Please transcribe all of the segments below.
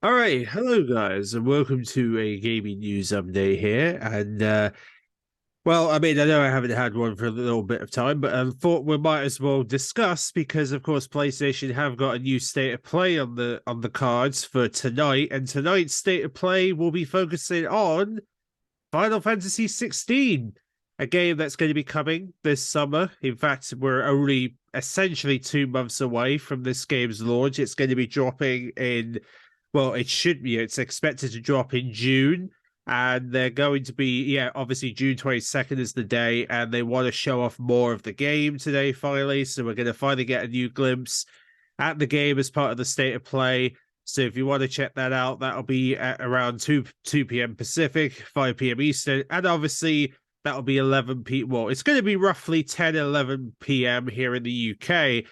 All right, hello guys, and welcome to a gaming news update here. Well, I mean, I know I haven't had one for a little bit of time, but I thought we might as well discuss because, of course, PlayStation have got a new state of play on the cards for tonight, and tonight's state of play will be focusing on Final Fantasy 16, a game that's going to be coming this summer. In fact, we're only essentially 2 months away from this game's launch. It's going to be dropping in, well, it should be, it's expected to drop in June. And they're going to be, yeah, obviously June 22nd is the day, and they want to show off more of the game today, finally. So we're going to finally get a new glimpse at the game as part of the state of play. So if you want to check that out, that'll be at around 2 p.m. Pacific, 5 p.m. Eastern. And obviously, that'll be 11 p.m. Well, it's going to be roughly 10, 11 p.m. here in the UK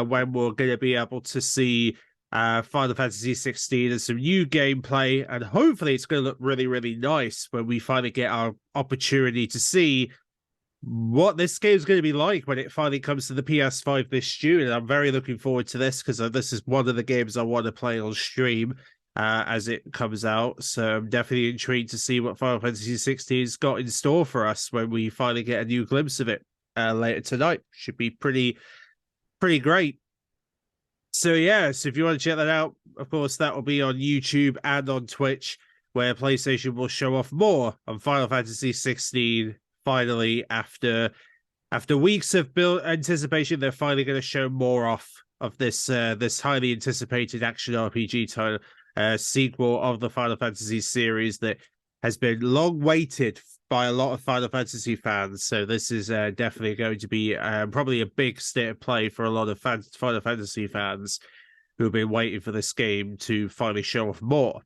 when we're going to be able to see Final Fantasy 16 and some new gameplay. And hopefully, it's going to look really, really nice when we finally get our opportunity to see what this game is going to be like when it finally comes to the PS5 this June. And I'm very looking forward to this because this is one of the games I want to play on stream as it comes out. So I'm definitely intrigued to see what Final Fantasy 16's got in store for us when we finally get a new glimpse of it later tonight. Should be pretty great. So yeah, so if you want to check that out, of course, that will be on YouTube and on Twitch, where PlayStation will show off more on Final Fantasy 16. Finally, after weeks of anticipation, they're finally going to show more off of this this highly anticipated action RPG title, sequel of the Final Fantasy series that has been long waited by a lot of Final Fantasy fans. So this is definitely going to be probably a big state of play for a lot of Final Fantasy fans who have been waiting for this game to finally show off more.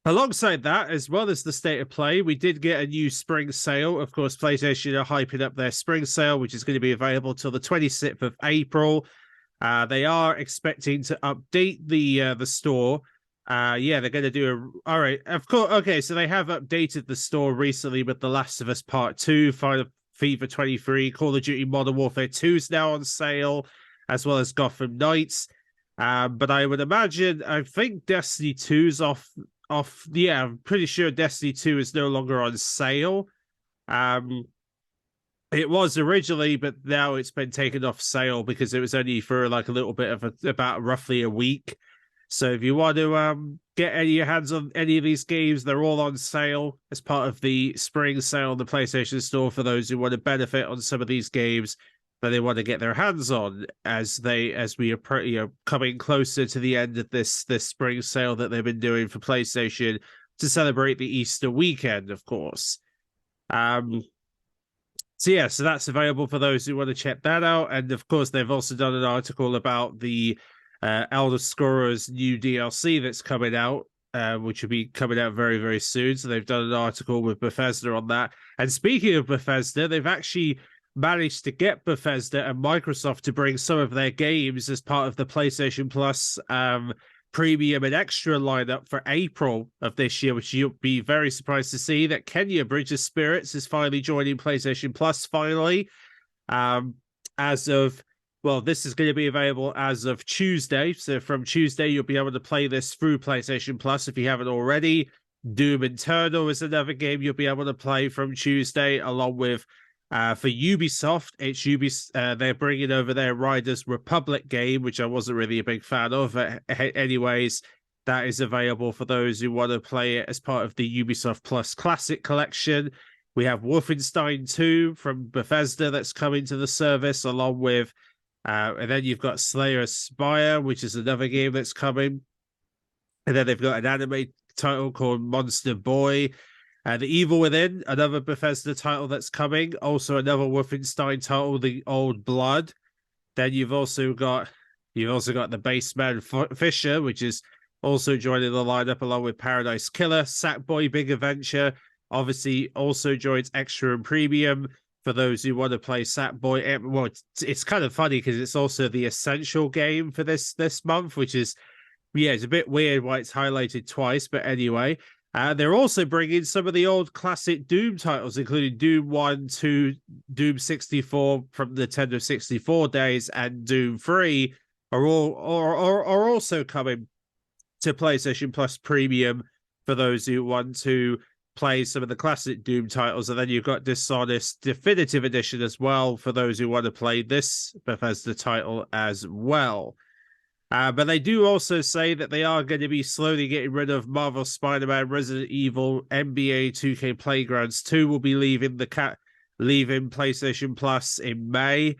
Alongside that, as well as the state of play, we did get a new spring sale. Of course, PlayStation are hyping up their spring sale, which is going to be available till the 26th of April. They are expecting to update the store. Yeah, they're going to do a... All right, of course. Okay, so they have updated the store recently with The Last of Us Part 2, Final FIFA 23, Call of Duty Modern Warfare 2 is now on sale, as well as Gotham Knights. But I would imagine, I think Destiny 2's off. Yeah, I'm pretty sure Destiny 2 is no longer on sale. It was originally, but now it's been taken off sale because it was only for like a little bit of about roughly a week. So if you want to get your hands on any of these games, they're all on sale as part of the spring sale on the PlayStation Store for those who want to benefit on some of these games that they want to get their hands on as we are coming closer to the end of this spring sale that they've been doing for PlayStation to celebrate the Easter weekend, of course. So that's available for those who want to check that out. And of course, they've also done an article about the Elder Scrolls new DLC that's coming out, which will be coming out very, very soon. So they've done an article with Bethesda on that. And speaking of Bethesda, they've actually managed to get Bethesda and Microsoft to bring some of their games as part of the PlayStation Plus premium and extra lineup for April of this year, which you'll be very surprised to see that Kenya Bridge of Spirits is finally joining PlayStation Plus finally. As of, well, this is going to be available as of Tuesday. So from Tuesday, you'll be able to play this through PlayStation Plus if you haven't already. Doom Eternal is another game you'll be able to play from Tuesday, along with for Ubisoft, they're bringing over their Riders Republic game, which I wasn't really a big fan of. Anyways, that is available for those who want to play it as part of the Ubisoft Plus Classic Collection. We have Wolfenstein 2 from Bethesda that's coming to the service, along with, and then you've got Slayer Spire, which is another game that's coming. And then they've got an anime title called Monster Boy. The Evil Within, another Bethesda title that's coming. Also another Wolfenstein title, The Old Blood. Then you've also got the Baseman Fisher, which is also joining the lineup along with Paradise Killer. Sackboy Big Adventure, obviously also joins Extra and Premium for those who want to play Sackboy. Well, it's kind of funny because it's also the essential game for this month, which is, yeah, it's a bit weird why it's highlighted twice, but anyway. They're also bringing some of the old classic Doom titles, including Doom 1, 2, Doom 64 from the Nintendo 64 days, and Doom 3 are also coming to PlayStation Plus Premium for those who want to play some of the classic Doom titles. And then you've got Dishonest Definitive Edition as well for those who want to play this Bethesda title as well. But they do also say that they are going to be slowly getting rid of Marvel Spider-Man, Resident Evil, NBA 2K Playgrounds 2 will be leaving PlayStation Plus in May.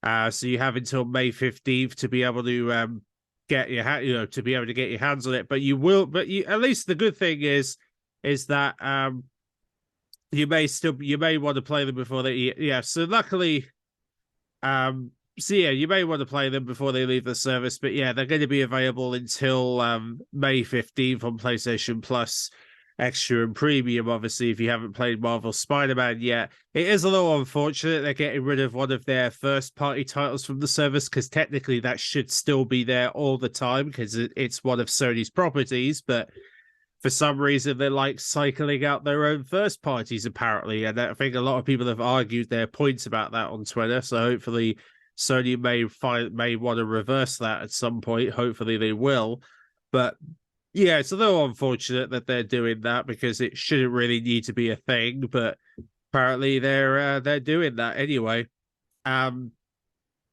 So you have until May 15th to be able to get to be able to get your hands on it. But at least the good thing is that you may want to play them before they so luckily you may want to play them before they leave the service, but yeah, they're going to be available until May 15th on PlayStation Plus Extra and Premium. Obviously, if you haven't played Marvel Spider-Man yet, it is a little unfortunate they're getting rid of one of their first-party titles from the service, because technically that should still be there all the time because it's one of Sony's properties, but for some reason they're like cycling out their own first parties apparently, and I think a lot of people have argued their points about that on Twitter, so hopefully Sony may want to reverse that at some point. Hopefully they will. But yeah, it's a little unfortunate that they're doing that because it shouldn't really need to be a thing, but apparently they're doing that anyway. And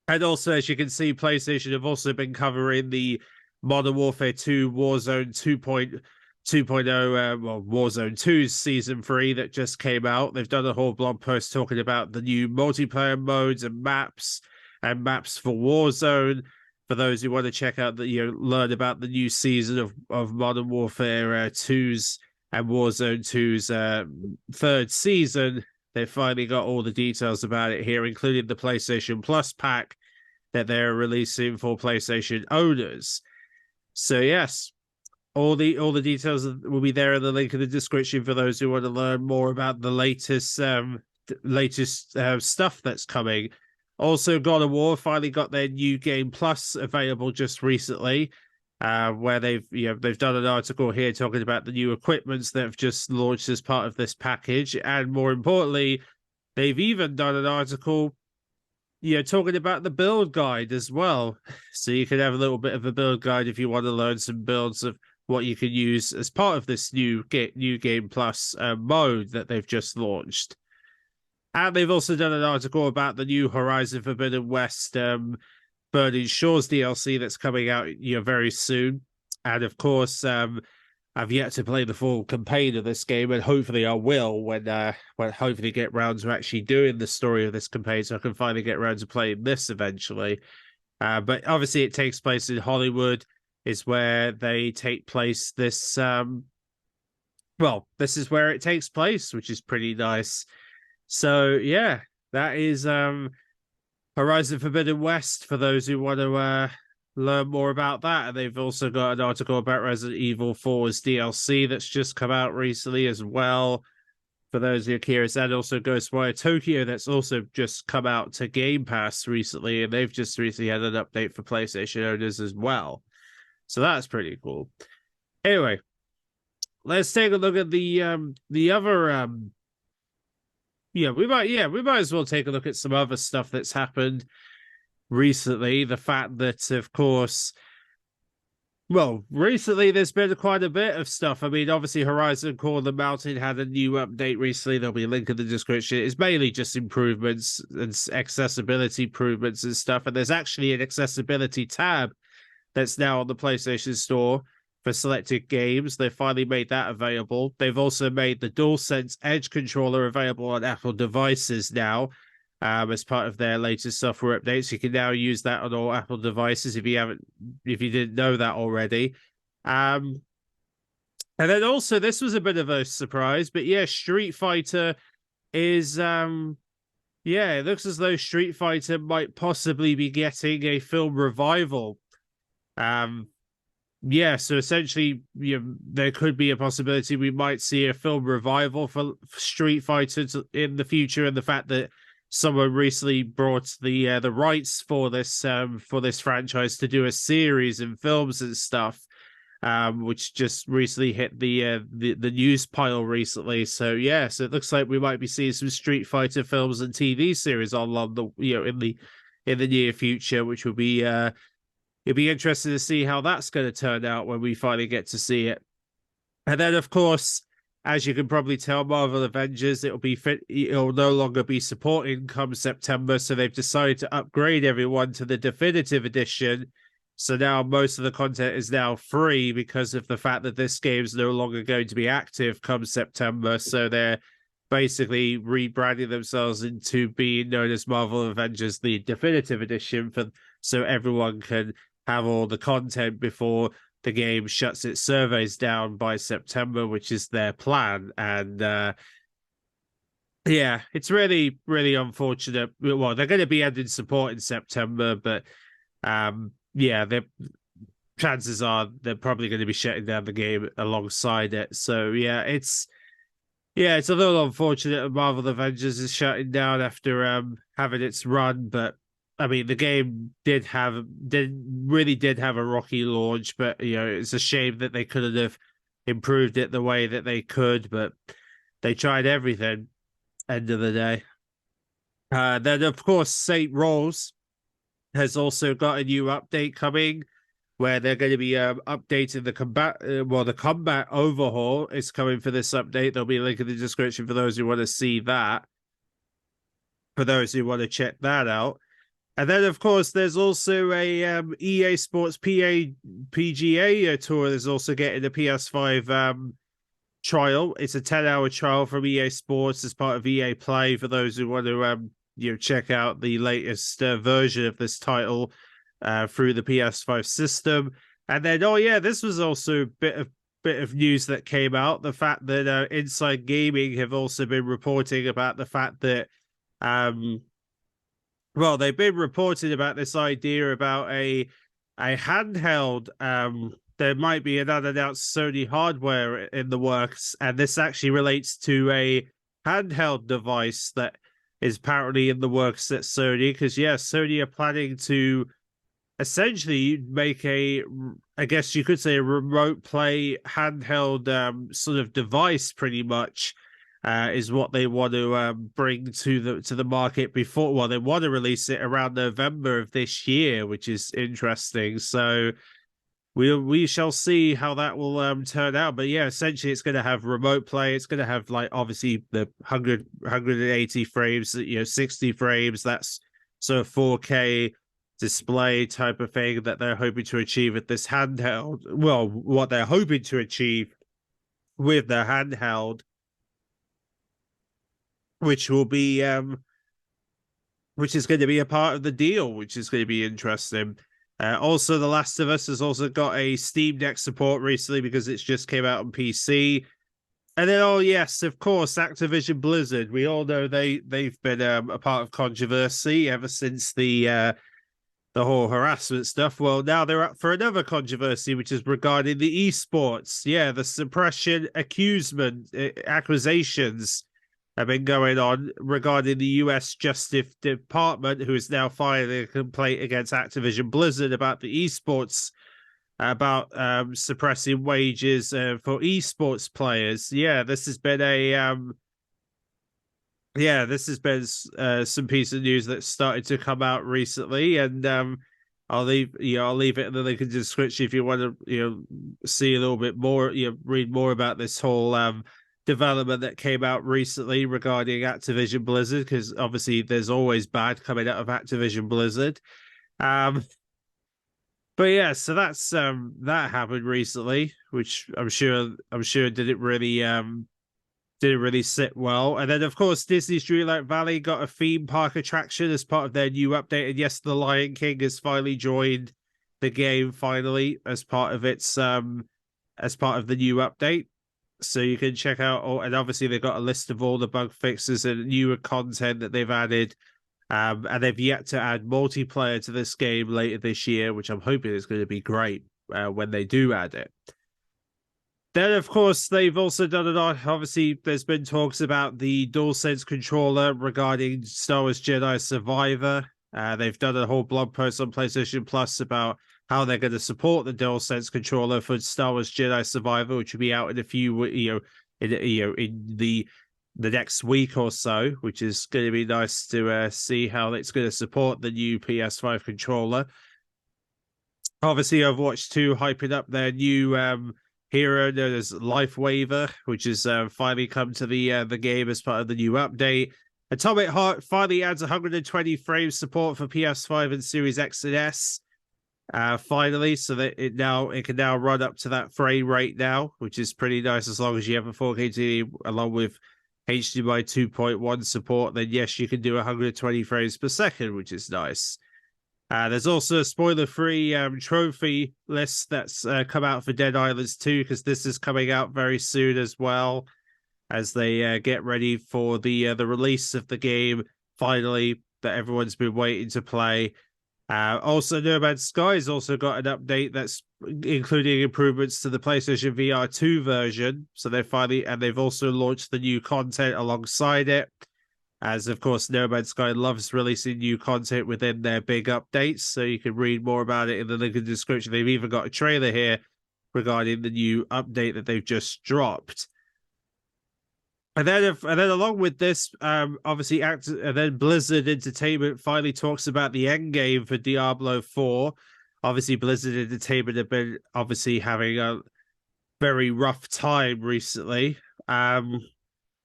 also, as you can see, PlayStation have also been covering the Modern Warfare 2 Warzone 2.0, Warzone 2's Season 3 that just came out. They've done a whole blog post talking about the new multiplayer modes and maps for Warzone. For those who want to check out learn about the new season of Modern Warfare 2's and Warzone 2's third season, they finally got all the details about it here, including the PlayStation Plus pack that they're releasing for PlayStation owners. So yes, all the details will be there in the link in the description for those who want to learn more about the latest stuff that's coming. Also, God of War finally got their new game plus available just recently, where they've done an article here talking about the new equipments that have just launched as part of this package, and more importantly, they've even done an article, talking about the build guide as well. So you can have a little bit of a build guide if you want to learn some builds of what you can use as part of this new game plus mode that they've just launched. And they've also done an article about the new Horizon Forbidden West Burning Shores DLC that's coming out very soon. And of course, I've yet to play the full campaign of this game, and hopefully I will when hopefully get round to actually doing the story of this campaign, so I can finally get around to playing this eventually. But obviously it takes place in Hollywood, is where they take place this this is where it takes place, which is pretty nice. So yeah, that is Horizon Forbidden West for those who want to learn more about that. And they've also got an article about Resident Evil 4's DLC that's just come out recently as well, for those who are curious. And also Ghostwire Tokyo that's also just come out to Game Pass recently, and they've just recently had an update for PlayStation owners as well. So that's pretty cool. Anyway, let's take a look at the other we might as well take a look at some other stuff that's happened recently. The fact that, of course, recently there's been quite a bit of stuff. I mean, obviously Horizon Call of the Mountain had a new update recently. There'll be a link in the description. It's mainly just improvements and accessibility improvements and stuff. And there's actually an accessibility tab that's now on the PlayStation Store for selected games. They finally made that available. They've also made the DualSense Edge controller available on Apple devices now, as part of their latest software updates. You can now use that on all Apple devices if you didn't know that already. And then also, this was a bit of a surprise, but yeah, Street Fighter is it looks as though Street Fighter might possibly be getting a film revival. So essentially, there could be a possibility we might see a film revival for Street Fighter in the future, and the fact that someone recently brought the rights for this franchise to do a series and films and stuff, which just recently hit the news pile recently. So so it looks like we might be seeing some Street Fighter films and TV series in the near future, which will be it'd be interesting to see how that's going to turn out when we finally get to see it. And then, of course, as you can probably tell, Marvel Avengers, it'll no longer be supporting come September. So they've decided to upgrade everyone to the definitive edition. So now most of the content is now free because of the fact that this game's no longer going to be active come September. So they're basically rebranding themselves into being known as Marvel Avengers, the definitive edition, so everyone can have all the content before the game shuts its surveys down by September, which is their plan. And yeah, it's really, really unfortunate. Well, they're going to be ending support in September, but yeah, chances are they're probably going to be shutting down the game alongside it. So yeah, it's a little unfortunate that Marvel Avengers is shutting down after having its run, but I mean the game did have a rocky launch, but it's a shame that they couldn't have improved it the way that they could, but they tried everything. End of the day. Then of course Saint Rose has also got a new update coming where they're going to be updating the combat. The combat overhaul is coming for this update. There'll be a link in the description for those who want to see that. For those who want to check that out. And then, of course, there's also a EA Sports PGA tour. There's also getting a PS5 trial. It's a 10-hour trial from EA Sports as part of EA Play for those who want to check out the latest version of this title through the PS5 system. And then, this was also a bit of news that came out. The fact that Inside Gaming have also been reporting about the fact that they've been reporting about this idea about a handheld. There might be an unannounced Sony hardware in the works, and this actually relates to a handheld device that is apparently in the works at Sony. Because Sony are planning to essentially make I guess you could say, a remote play handheld sort of device, pretty much. Is what they want to bring to the market before. Well, they want to release it around November of this year, which is interesting. So we shall see how that will turn out. But yeah, essentially, it's going to have remote play. It's going to have obviously the 180 frames, 60 frames. That's sort of 4K display type of thing that they're hoping to achieve with this handheld. Well, what they're hoping to achieve with the handheld, which will be which is going to be a part of the deal, which is going to be interesting. Also, The Last of Us has also got a Steam Deck support recently because it's just came out on PC. And then, yes, of course, Activision Blizzard. We all know they've been a part of controversy ever since the whole harassment stuff. Well, now they're up for another controversy, which is regarding the esports. Yeah, the suppression accusations have been going on regarding the US Justice Department, who is now filing a complaint against Activision Blizzard about the esports, about suppressing wages for esports players. Yeah, this has been some piece of news that started to come out recently, and I'll leave it in the link in the description if you want to see a little bit more, read more about this whole development that came out recently regarding Activision Blizzard, because obviously there's always bad coming out of Activision Blizzard. But yeah, so that's that happened recently, which I'm sure didn't really sit well. And then of course Disney's Dreamlight Valley got a theme park attraction as part of their new update, and yes, the Lion King has finally joined the game as part of its as part of the new update. So you can check out and obviously they've got a list of all the bug fixes and newer content that they've added. And they've yet to add multiplayer to this game later this year, which I'm hoping is going to be great when they do add it. Then, of course, they've also done it on. Obviously, there's been talks about the DualSense controller regarding Star Wars Jedi Survivor. They've done a whole blog post on PlayStation Plus about how they're going to support the DualSense controller for Star Wars Jedi Survivor, which will be out in a few, in the next week or so, which is going to be nice to see how it's going to support the new PS5 controller. Obviously, Overwatch 2 hyping up their new hero known as Life Waver, which has finally come to the game as part of the new update. Atomic Heart finally adds 120 frames support for PS5 and Series X and S. Finally, so that it can now run up to that frame rate now, which is pretty nice as long as you have a 4K TV along with HDMI 2.1 support. Then yes, you can do 120 frames per second, which is nice. There's also a spoiler-free trophy list that's come out for Dead Islands 2 because this is coming out very soon as well as they get ready for the release of the game finally that everyone's been waiting to play. Also, No Man's Sky has also got an update that's including improvements to the PlayStation VR 2 version. So they've also launched the new content alongside it. As of course, No Man's Sky loves releasing new content within their big updates. So you can read more about it in the link in the description. They've even got a trailer here regarding the new update that they've just dropped. And then along with this, obviously, and then Blizzard Entertainment finally talks about the end game for Diablo 4. Obviously, Blizzard Entertainment have been obviously having a very rough time recently.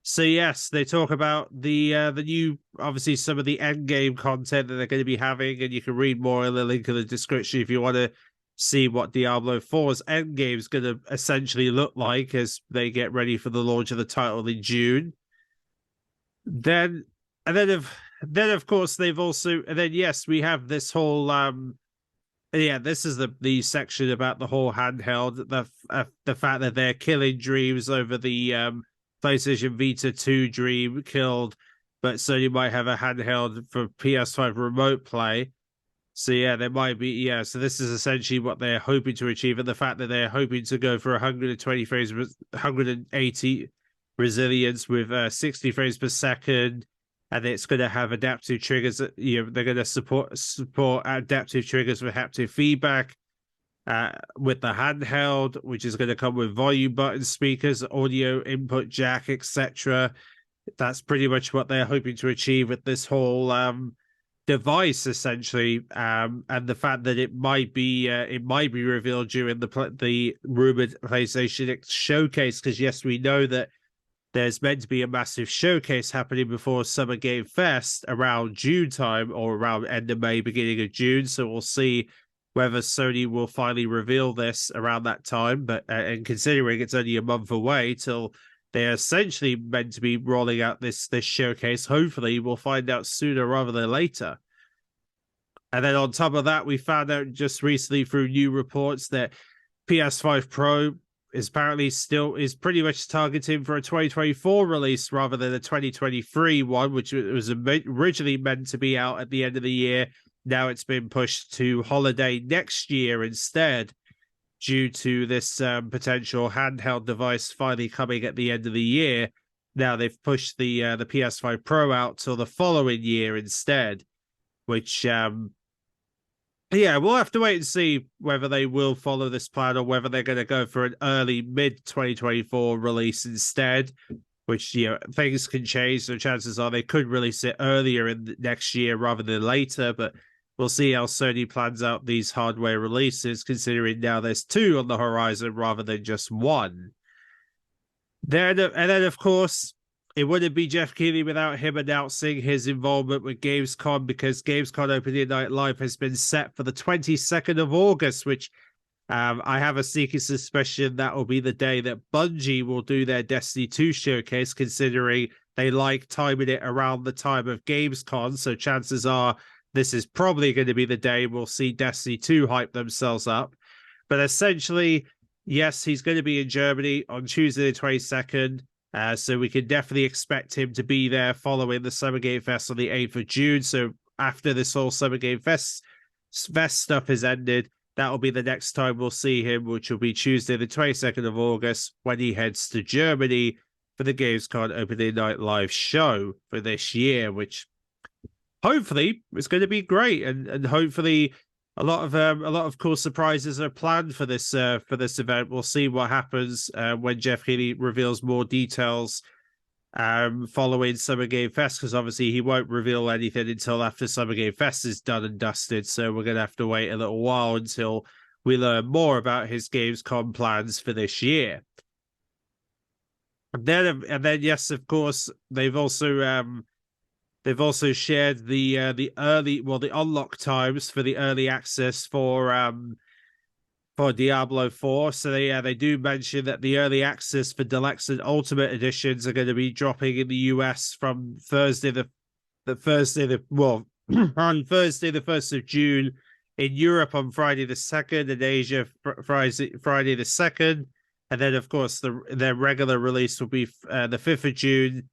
So yes, they talk about the new, obviously some of the end game content that they're going to be having, and you can read more in the link in the description if you want to see what Diablo 4's end game is going to essentially look like as they get ready for the launch of the title in June. Then of course they've also, and then yes, we have this whole this is the section about the whole handheld, the fact that they're killing dreams over the PlayStation Vita 2 dream killed, but Sony might have a handheld for PS5 remote play. So yeah, there might be, so this is essentially what they're hoping to achieve, and the fact that they're hoping to go for 120 frames, 180 resilience with 60 frames per second, and it's going to have adaptive triggers. They're going to support adaptive triggers with haptic feedback with the handheld, which is going to come with volume button, speakers, audio input jack, etc. That's pretty much what they're hoping to achieve with this whole device, essentially, and the fact that it might be revealed during the rumored PlayStation showcase. Because yes, we know that there's meant to be a massive showcase happening before Summer Game Fest around June time, or around end of May, beginning of June. So we'll see whether Sony will finally reveal this around that time. But and considering it's only a month away till they're essentially meant to be rolling out this showcase, hopefully we'll find out sooner rather than later. And then on top of that, we found out just recently through new reports that PS5 Pro is apparently is pretty much targeting for a 2024 release rather than a 2023 one, which was originally meant to be out at the end of the year. Now it's been pushed to holiday next year instead, due to this potential handheld device finally coming at the end of the year. Now they've pushed the PS5 Pro out till the following year instead, which we'll have to wait and see whether they will follow this plan or whether they're going to go for an early mid-2024 release instead, which, things can change. So chances are they could release it earlier in the next year rather than later, but we'll see how Sony plans out these hardware releases, considering now there's 2 on the horizon rather than just 1. And then, of course, it wouldn't be Jeff Keighley without him announcing his involvement with Gamescom, because Gamescom Opening Night Live has been set for the 22nd of August, which I have a sneaky suspicion that will be the day that Bungie will do their Destiny 2 showcase, considering they like timing it around the time of Gamescom. So chances are this is probably going to be the day we'll see Destiny 2 hype themselves up. But essentially, yes, he's going to be in Germany on Tuesday the 22nd. So we can definitely expect him to be there following the Summer Game Fest on the 8th of June. So after this whole Summer Game Fest stuff has ended, that'll be the next time we'll see him, which will be Tuesday the 22nd of August, when he heads to Germany for the Gamescom Opening Night Live show for this year, which hopefully is going to be great, and hopefully a lot of cool surprises are planned for this event. We'll see what happens when Jeff Keighley reveals more details following Summer Game Fest, because obviously he won't reveal anything until after Summer Game Fest is done and dusted. So we're going to have to wait a little while until we learn more about his Gamescom plans for this year. And then yes, of course, they've also shared the unlock times for the early access for Diablo 4. So they do mention that the early access for Deluxe and Ultimate editions are going to be dropping in the US from Thursday on Thursday the 1st of June, in Europe on Friday the 2nd, in Asia Friday the 2nd, and then of course their regular release will be the 5th of June,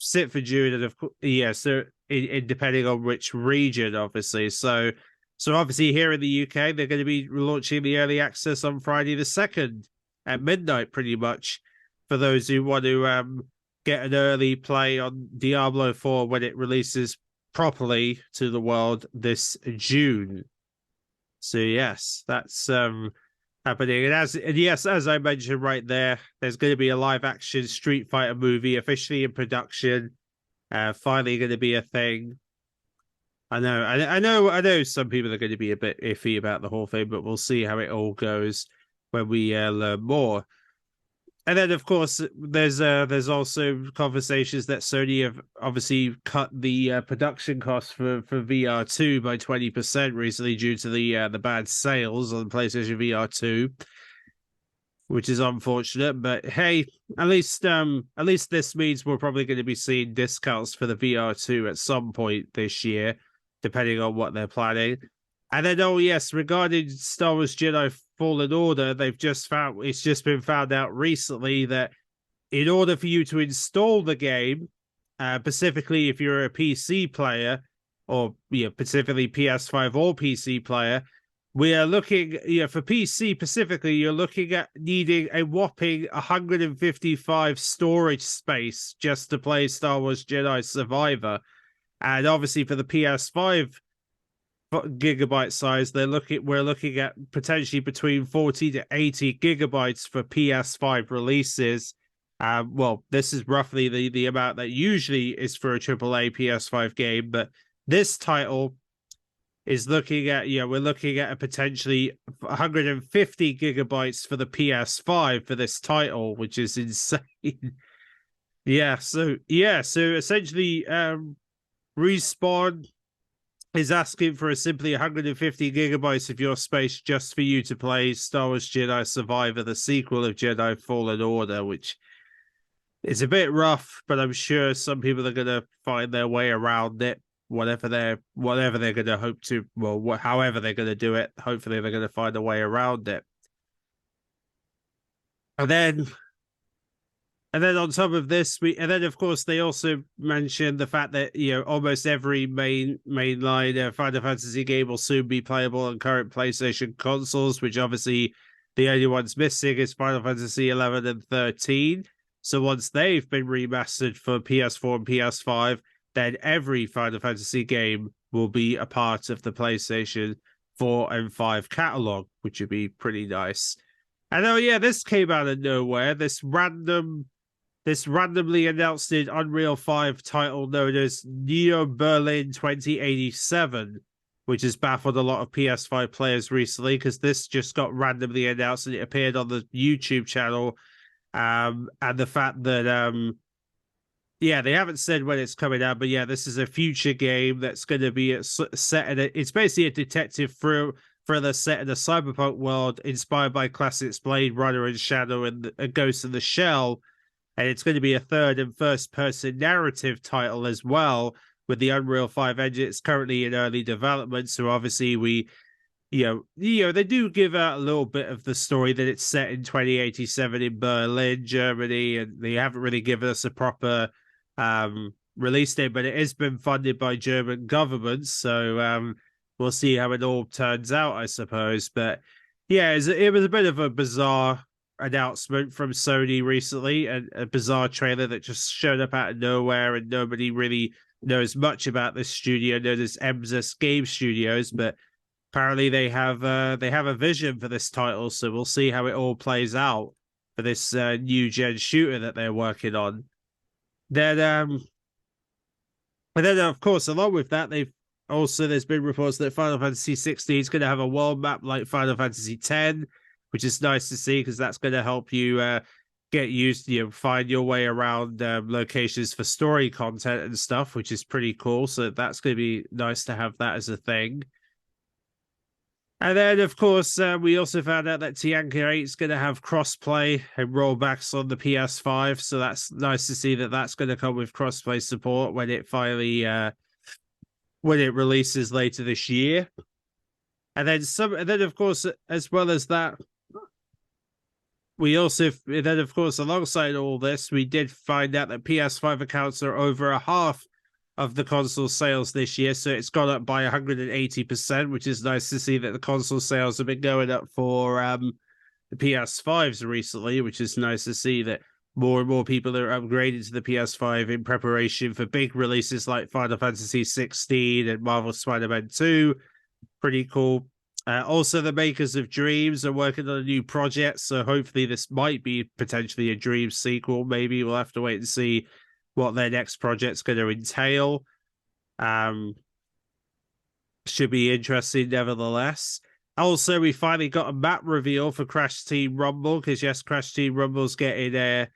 6th of June, and of course, so depending on which region, obviously. So obviously here in the UK, they're going to be launching the early access on Friday the 2nd at midnight, pretty much, for those who want to get an early play on Diablo 4 when it releases properly to the world this June. So yes, that's happening. And yes, as I mentioned right there, there's going to be a live action Street Fighter movie officially in production. Finally going to be a thing. I know some people are going to be a bit iffy about the whole thing, but we'll see how it all goes when we learn more. And then, of course, there's also conversations that Sony have obviously cut the production costs for VR2 by 20% recently due to the bad sales on PlayStation VR2, which is unfortunate. But hey, at least this means we're probably going to be seeing discounts for the VR2 at some point this year, depending on what they're planning. And then, oh yes, regarding Star Wars Jedi Fallen Order, it's just been found out recently that in order for you to install the game, specifically if you're a PC player, or specifically PS5 or PC player, we are looking, for PC specifically, you're looking at needing a whopping 155 storage space just to play Star Wars Jedi Survivor. And obviously for the PS5 gigabyte size, we're looking at potentially between 40 to 80 gigabytes for PS5 releases. Well, this is roughly the amount that usually is for a AAA PS5 game, but this title is looking at, we're looking at a potentially 150 gigabytes for the PS5 for this title, which is insane. So essentially, Respawn is asking for simply 150 gigabytes of your space just for you to play Star Wars Jedi Survivor, the sequel of Jedi Fallen Order, which is a bit rough, but I'm sure some people are going to find their way around it, whatever they're going to hope to, however they're going to do it. Hopefully they're going to find a way around it. And then on top of this, of course they also mentioned the fact that almost every mainline Final Fantasy game will soon be playable on current PlayStation consoles, which obviously the only ones missing is Final Fantasy 11 and 13. So once they've been remastered for PS4 and PS5, then every Final Fantasy game will be a part of the PlayStation 4 and 5 catalog, which would be pretty nice. And this came out of nowhere. This randomly announced Unreal 5 title known as Neo Berlin 2087, which has baffled a lot of PS5 players recently because this just got randomly announced and it appeared on the YouTube channel. And the fact that, they haven't said when it's coming out, but this is a future game that's going to be set in it's basically a detective thriller set in a cyberpunk world inspired by classics Blade Runner and Shadow and Ghost in the Shell. And it's going to be a third and first person narrative title as well with the Unreal 5 engine. It's currently in early development. So obviously they do give out a little bit of the story that it's set in 2087 in Berlin, Germany, and they haven't really given us a proper release date, but it has been funded by German governments. So we'll see how it all turns out, I suppose. But it was a bit of a bizarre announcement from Sony recently, and a bizarre trailer that just showed up out of nowhere, and nobody really knows much about this studio known as Emsys Game Studios, but apparently they have a vision for this title, so we'll see how it all plays out for this new gen shooter that they're working on. And then of course, along with that, Also, there's been reports that Final Fantasy 16 is going to have a world map like Final Fantasy 10, which is nice to see because that's going to help you get used, find your way around locations for story content and stuff, which is pretty cool. So that's going to be nice to have that as a thing. And then, of course, we also found out that Tianka 8 is going to have crossplay and rollbacks on the PS5. So that's nice to see that that's going to come with crossplay support when it finally when it releases later this year. And then of course, as well as that, we also then of course alongside all this, we did find out that PS5 accounts are over a half of the console sales this year, so it's gone up by 180%, which is nice to see that the console sales have been going up for the PS5s recently, which is nice to see that more and more people are upgrading to the PS5 in preparation for big releases like Final Fantasy 16 and Marvel Spider-Man 2. Pretty cool. Also, the makers of Dreams are working on a new project, so hopefully this might be potentially a Dreams sequel. Maybe we'll have to wait and see what their next project's going to entail. Should be interesting nevertheless. Also, we finally got a map reveal for Crash Team Rumble, because yes, Crash Team Rumble's gave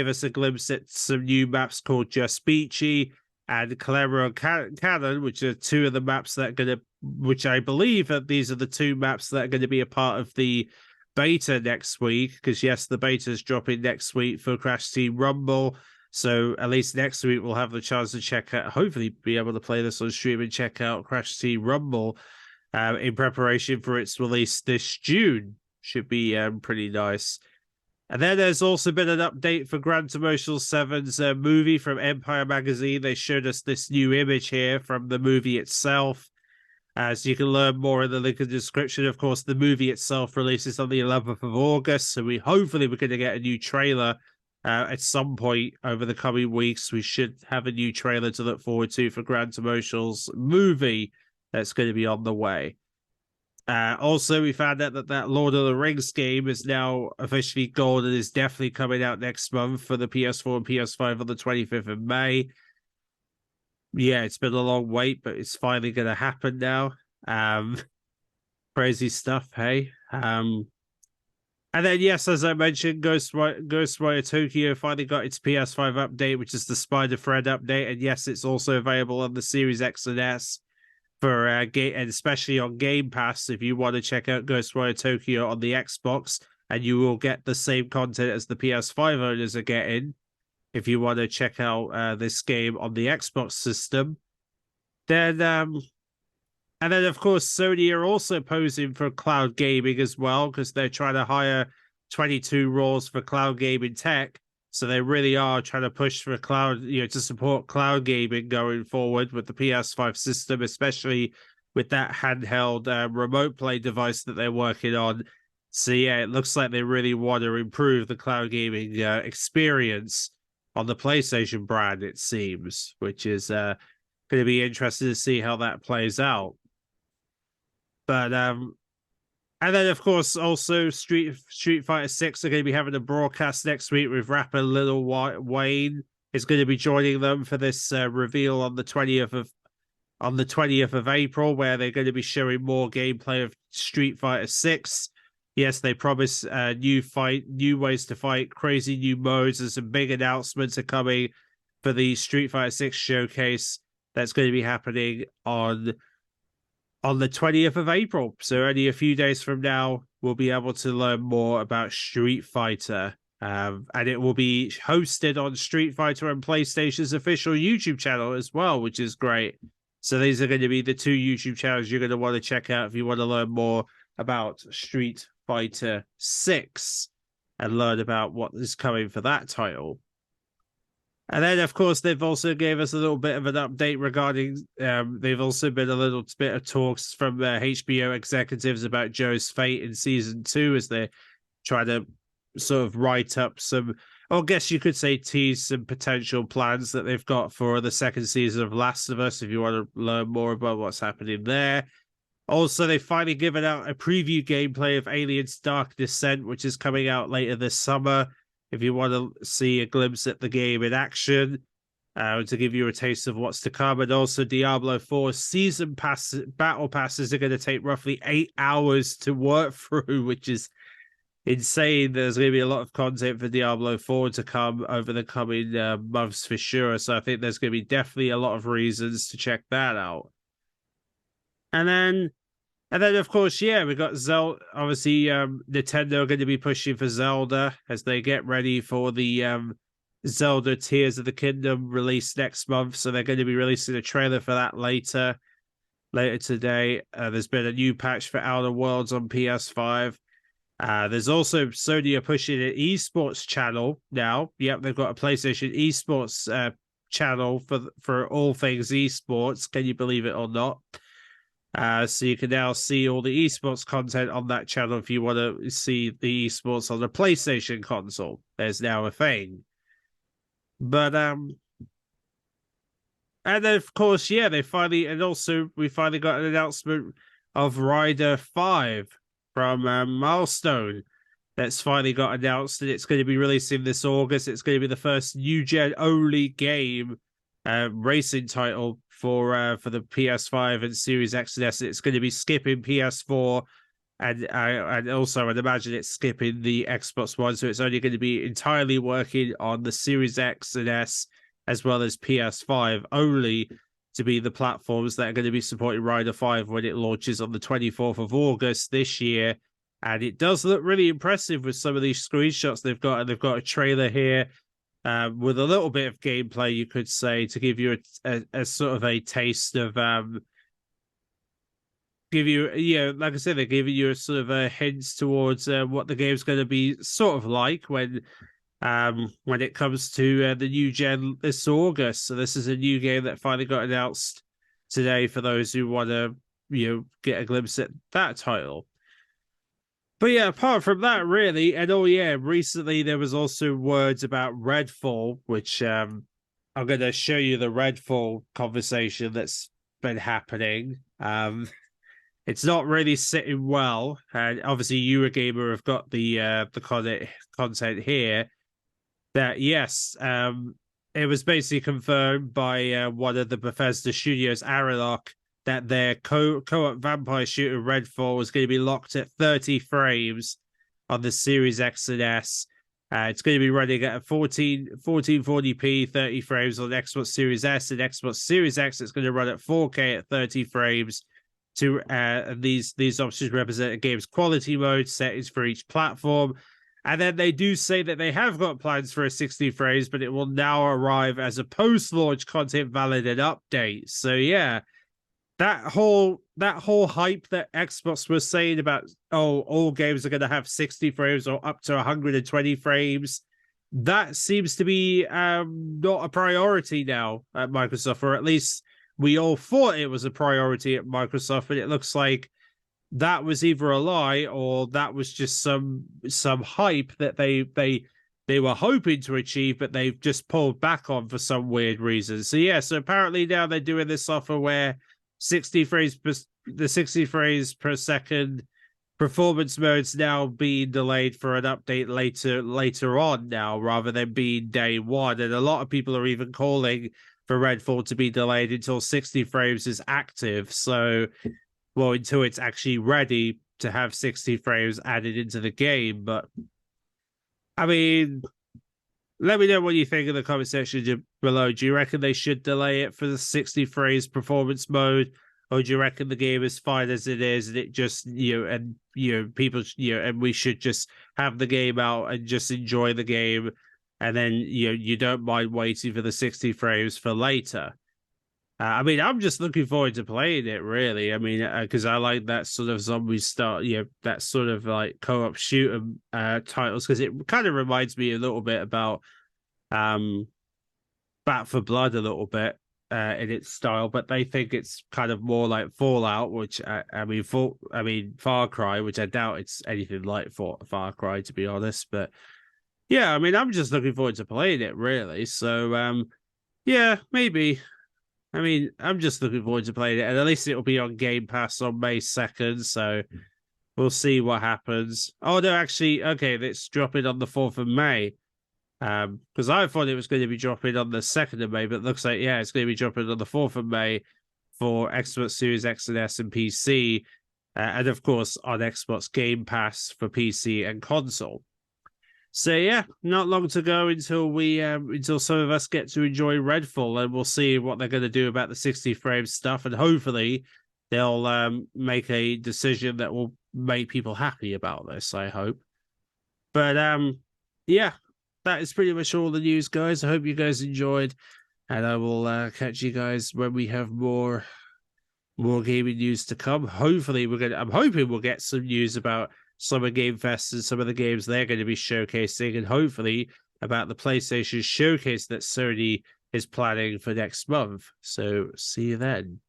us a glimpse at some new maps called Just Beachy and Calero Cannon, which are two of the maps that are going to, which I believe that these are the two maps that are going to be a part of the beta next week, because yes, the beta is dropping next week for Crash Team Rumble. So at least next week we'll have the chance to check out, hopefully be able to play this on stream and check out Crash Team Rumble in preparation for its release this June. Should be pretty nice. And then there's also been an update for Gran Turismo 7's movie from Empire Magazine. They showed us this new image here from the movie itself. So you can learn more in the link in the description. Of course, the movie itself releases on the 11th of August. So we're going to get a new trailer at some point over the coming weeks. We should have a new trailer to look forward to for Gran Turismo's movie that's going to be on the way. Also, we found out that Lord of the Rings game is now officially gold and is definitely coming out next month for the PS4 and PS5 on the 25th of May. Yeah, it's been a long wait, but it's finally going to happen now. Crazy stuff, hey? And then, yes, as I mentioned, Ghostwire Tokyo finally got its PS5 update, which is the Spider Thread update. And yes, it's also available on the Series X and S for and especially on Game Pass if you want to check out Ghostwire Tokyo on the Xbox, and you will get the same content as the PS5 owners are getting if you want to check out this game on the Xbox system. Then and then, of course, Sony are also posing for cloud gaming as well, because they're trying to hire 22 roles for cloud gaming tech. So they really are trying to push for cloud, to support cloud gaming going forward with the PS5 system, especially with that handheld remote play device that they're working on. So yeah, it looks like they really want to improve the cloud gaming experience on the PlayStation brand, it seems, which is going to be interesting to see how that plays out. But and then of course also Street Fighter 6 are going to be having a broadcast next week with rapper Lil Wayne is going to be joining them for this reveal on the 20th of April, where they're going to be showing more gameplay of Street Fighter 6. Yes, they promise new ways to fight, crazy new modes, and some big announcements are coming for the Street Fighter 6 showcase that's going to be happening on the 20th of April. So only a few days from now, we'll be able to learn more about Street Fighter. And it will be hosted on Street Fighter and PlayStation's official YouTube channel as well, which is great. So these are going to be the two YouTube channels you're going to want to check out if you want to learn more about Street Fighter 6 and learn about what is coming for that title. And then, of course, they've also gave us a little bit of an update regarding. They've also been a little bit of talks from HBO executives about Joe's fate in season 2 as they try to sort of write up some, I guess you could say, tease some potential plans that they've got for the second season of Last of Us. If you want to learn more about what's happening there. Also, they've finally given out a preview gameplay of Aliens Dark Descent, which is coming out later this summer. If you want to see a glimpse at the game in action. to give you a taste of what's to come. And also Diablo 4 season pass battle passes are going to take roughly 8 hours to work through, which is insane. There's going to be a lot of content for Diablo 4 to come over the coming months for sure. So I think there's going to be definitely a lot of reasons to check that out. And then of course, yeah, we got Zelda. Obviously, Nintendo are going to be pushing for Zelda as they get ready for the Zelda Tears of the Kingdom release next month. So they're going to be releasing a trailer for that later today. There's been a new patch for Outer Worlds on PS5. There's also Sony are pushing an esports channel now. Yep, they've got a PlayStation esports channel for all things esports. Can you believe it or not? So you can now see all the esports content on that channel if you want to see the esports on the PlayStation console. There's now a thing. But and then of course, yeah, we finally got an announcement of Rider 5 from Milestone that's finally got announced, and it's going to be releasing this August. It's going to be the first new gen only game racing title for the PS5 and Series X and S. It's going to be skipping PS4 and also I'd imagine it's skipping the Xbox One, so it's only going to be entirely working on the Series X and S as well as PS5 only to be the platforms that are going to be supporting Rider 5 when it launches on the 24th of August this year. And it does look really impressive with some of these screenshots they've got, and they've got a trailer here with a little bit of gameplay, you could say, to give you a sort of a taste of give you, like I said, they're giving you a sort of a hints towards what the game's going to be sort of like when it comes to the new gen this August. So this is a new game that finally got announced today for those who want to, get a glimpse at that title. But yeah, apart from that, really, and recently there was also words about Redfall, which I'm going to show you the Redfall conversation that's been happening. It's not really sitting well, and obviously Eurogamer have got the content here. That yes, it was basically confirmed by one of the Bethesda studios, Arilok, that their co-op vampire shooter Redfall was going to be locked at 30 frames on the Series X and S. It's going to be running at 1440p, 30 frames on Xbox Series S and Xbox Series X. It's going to run at 4K at 30 frames. These options represent a game's quality mode settings for each platform. And then they do say that they have got plans for a 60 frames, but it will now arrive as a post-launch content validated update. So yeah, that whole hype that Xbox was saying about all games are going to have 60 frames or up to 120 frames, that seems to be not a priority now at Microsoft, or at least we all thought it was a priority at Microsoft, but it looks like that was either a lie or that was just some hype that they were hoping to achieve, but they've just pulled back on for some weird reason. So yeah, so apparently now they're doing this offer where 60 frames per second performance mode's now being delayed for an update later on now, rather than being day one. And a lot of people are even calling for Redfall to be delayed until 60 frames is active. So, well, until it's actually ready to have 60 frames added into the game. But I mean, let me know what you think in the comment section below. Do you reckon they should delay it for the 60 frames performance mode, or do you reckon the game is fine as it is and it just people and we should just have the game out and just enjoy the game, and then you don't mind waiting for the 60 frames for later? I mean, I'm just looking forward to playing it, really. I mean, because I like that sort of zombie style, that sort of like co-op shooter titles, because it kind of reminds me a little bit about Back for Blood a little bit in its style, but they think it's kind of more like Fallout, which I mean Far Cry, which I doubt it's anything like Far Cry, to be honest. But yeah, I mean, I'm just looking forward to playing it, really. So yeah, maybe. I mean, I'm just looking forward to playing it, and at least it'll be on Game Pass on May 2nd, so we'll see what happens. Oh, no, actually, okay, it's dropping on the 4th of May. Because I thought it was going to be dropping on the 2nd of May, but it looks like, yeah, it's going to be dropping on the 4th of May for Xbox Series X and S and PC, and of course on Xbox Game Pass for PC and console. So yeah, not long to go until some of us get to enjoy Redfall, and we'll see what they're going to do about the 60 frame stuff, and hopefully they'll make a decision that will make people happy about this. I hope. But yeah, that is pretty much all the news, guys. I hope you guys enjoyed, and I will catch you guys when we have more gaming news to come. Hopefully, I'm hoping we'll get some news about Summer Game Fest and some of the games they're going to be showcasing, and hopefully about the PlayStation Showcase that Sony is planning for next month. So see you then.